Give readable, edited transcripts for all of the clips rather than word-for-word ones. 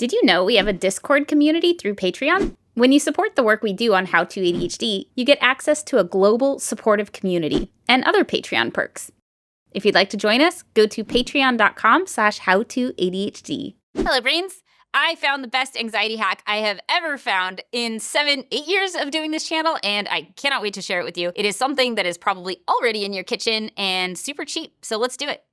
Did you know we have a Discord community through Patreon? When you support the work we do on How to ADHD, you get access to a global supportive community and other Patreon perks. If you'd like to join us, go to patreon.com/howtoadhd. Hello, brains. I found the best anxiety hack I have ever found in 7-8 years of doing this channel, and I cannot wait to share it with you. It is something that is probably already in your kitchen and super cheap, so let's do it.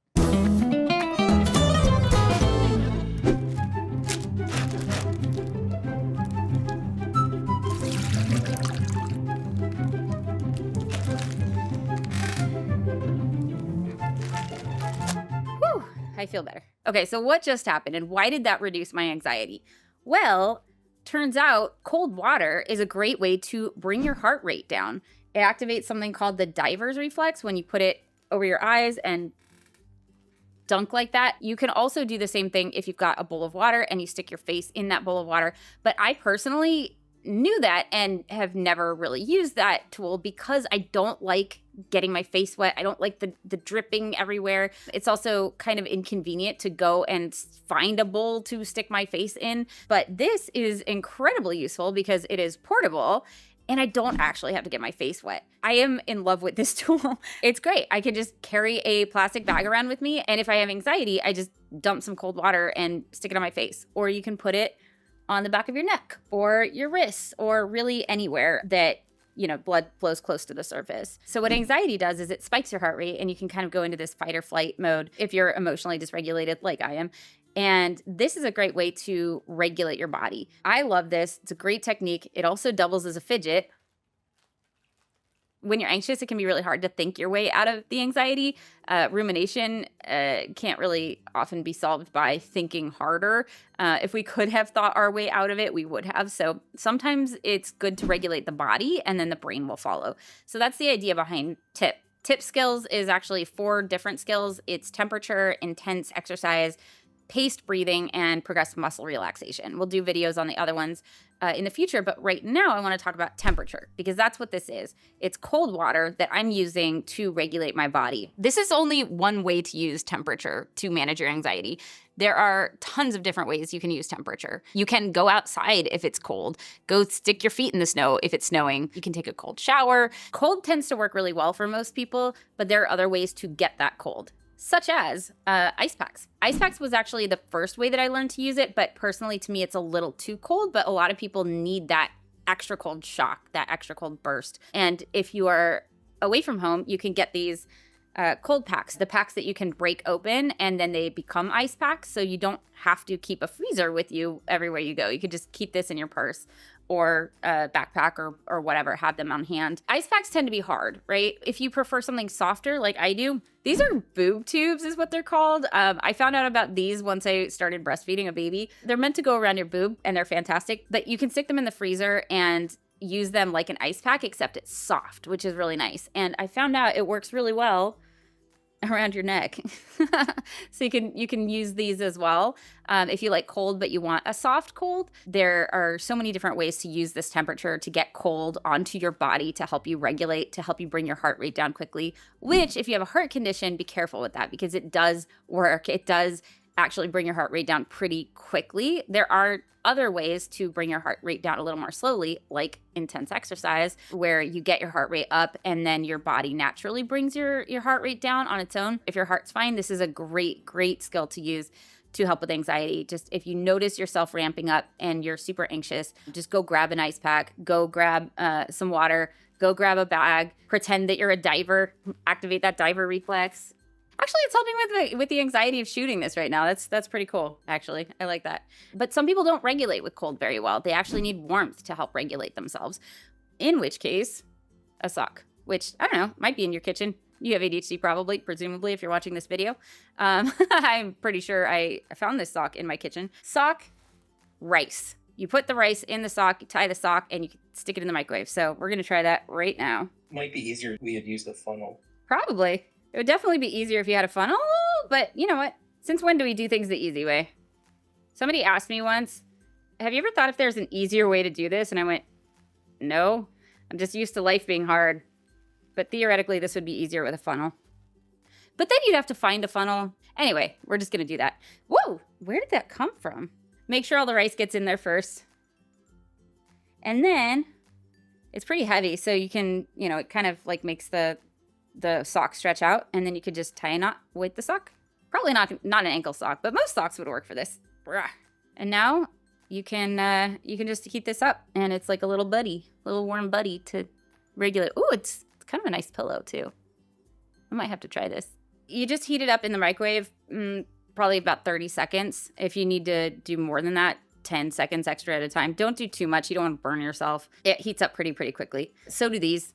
I feel better. Okay, so what just happened and why did that reduce my anxiety? Well, turns out cold water is a great way to bring your heart rate down. It activates something called the diver's reflex when you put it over your eyes and dunk like that. You can also do the same thing if you've got a bowl of water and you stick your face in that bowl of water. But I personally knew that and have never really used that tool because I don't like getting my face wet. I don't like the dripping everywhere. It's also kind of inconvenient to go and find a bowl to stick my face in. But this is incredibly useful because it is portable and I don't actually have to get my face wet. I am in love with this tool. It's great. I can just carry a plastic bag around with me. And if I have anxiety, I just dump some cold water and stick it on my face. Or you can put it on the back of your neck or your wrists or really anywhere that, blood flows close to the surface. So what anxiety does is it spikes your heart rate and you can kind of go into this fight or flight mode if you're emotionally dysregulated like I am. And this is a great way to regulate your body. I love this. It's a great technique. It also doubles as a fidget. When you're anxious, it can be really hard to think your way out of the anxiety. Rumination can't really often be solved by thinking harder. If we could have thought our way out of it, we would have. So sometimes it's good to regulate the body and then the brain will follow. So that's the idea behind TIPP. TIPP skills is actually 4 different skills. It's temperature, intense exercise, paced breathing, and progressive muscle relaxation. We'll do videos on the other ones in the future, but right now I want to talk about temperature because that's what this is. It's cold water that I'm using to regulate my body. This is only one way to use temperature to manage your anxiety. There are tons of different ways you can use temperature. You can go outside if it's cold. Go stick your feet in the snow if it's snowing. You can take a cold shower. Cold tends to work really well for most people, but there are other ways to get that cold, such as ice packs. Ice packs was actually the first way that I learned to use it, but personally to me it's a little too cold, but a lot of people need that extra cold shock, that extra cold burst. And if you are away from home, you can get these cold packs, the packs that you can break open and then they become ice packs, so you don't have to keep a freezer with you everywhere you go. You could just keep this in your purse or a backpack or whatever, have them on hand. Ice packs tend to be hard, right? If you prefer something softer like I do, these are boob tubes is what they're called. I found out about these once I started breastfeeding a baby. They're meant to go around your boob and they're fantastic, but you can stick them in the freezer and use them like an ice pack, except it's soft, which is really nice. And I found out it works really well around your neck. So you can use these as well. If you like cold, but you want a soft cold, there are so many different ways to use this temperature to get cold onto your body to help you regulate, to help you bring your heart rate down quickly, which if you have a heart condition, be careful with that because it does work. It does actually bring your heart rate down pretty quickly. There are other ways to bring your heart rate down a little more slowly, like intense exercise, where you get your heart rate up and then your body naturally brings your heart rate down on its own. If your heart's fine, this is a great skill to use to help with anxiety. Just if you notice yourself ramping up and you're super anxious, just go grab an ice pack, go grab some water, go grab a bag, pretend that you're a diver, activate that diver reflex. Actually, it's helping with the anxiety of shooting this right now. That's pretty cool, actually. I like that. But some people don't regulate with cold very well. They actually need warmth to help regulate themselves. In which case, a sock, which, I don't know, might be in your kitchen. You have ADHD probably, presumably, if you're watching this video. I'm pretty sure I found this sock in my kitchen. Sock, rice. You put the rice in the sock, you tie the sock, and you stick it in the microwave. So we're going to try that right now. Might be easier if we had used a funnel. Probably. It would definitely be easier if you had a funnel, but you know what? Since when do we do things the easy way? Somebody asked me once, have you ever thought if there's an easier way to do this? And I went, no, I'm just used to life being hard. But theoretically, this would be easier with a funnel. But then you'd have to find a funnel. Anyway, we're just going to do that. Whoa, where did that come from? Make sure all the rice gets in there first. And then it's pretty heavy, so you can, you know, it kind of like makes the sock stretch out, and then you could just tie a knot with the sock. Probably not an ankle sock, but most socks would work for this. And now you can just heat this up, and it's like a little warm buddy to regulate. Ooh, it's kind of a nice pillow too. I might have to try this. You just heat it up in the microwave, probably about 30 seconds. If you need to do more than that, 10 seconds extra at a time. Don't do too much. You don't want to burn yourself. It heats up pretty quickly. So do these.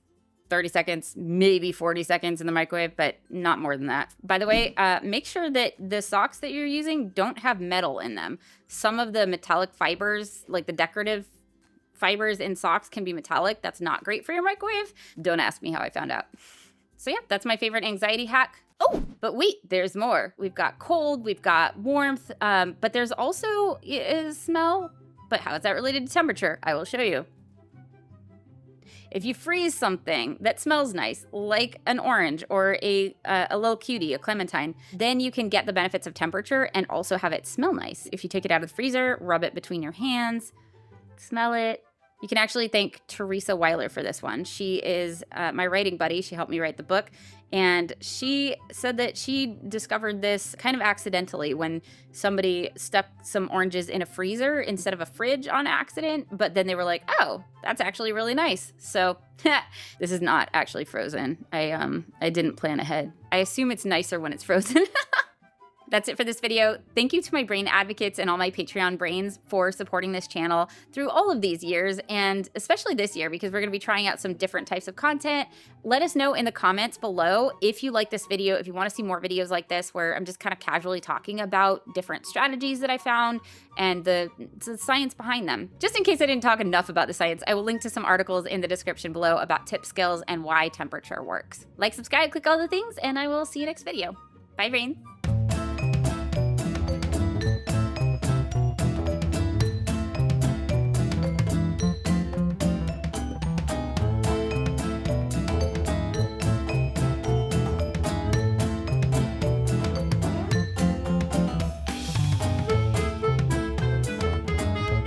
30 seconds, maybe 40 seconds in the microwave, but not more than that. By the way, make sure that the socks that you're using don't have metal in them. Some of the metallic fibers, like the decorative fibers in socks, can be metallic. That's not great for your microwave. Don't ask me how I found out. So yeah, that's my favorite anxiety hack. Oh, but wait, there's more. We've got cold, we've got warmth, but there's also a smell. But how is that related to temperature? I will show you. If you freeze something that smells nice, like an orange or a little cutie, a clementine, then you can get the benefits of temperature and also have it smell nice. If you take it out of the freezer, rub it between your hands, smell it. You can actually thank Teresa Weiler for this one. She is my writing buddy. She helped me write the book. And she said that she discovered this kind of accidentally when somebody stuck some oranges in a freezer instead of a fridge on accident. But then they were like, oh, that's actually really nice. So this is not actually frozen. I didn't plan ahead. I assume it's nicer when it's frozen. That's it for this video. Thank you to my brain advocates and all my Patreon brains for supporting this channel through all of these years, and especially this year because we're going to be trying out some different types of content. Let us know in the comments below if you like this video, if you want to see more videos like this where I'm just kind of casually talking about different strategies that I found and the science behind them. Just in case I didn't talk enough about the science, I will link to some articles in the description below about TIPP skills and why temperature works. Like, subscribe, click all the things, and I will see you next video. Bye, brains.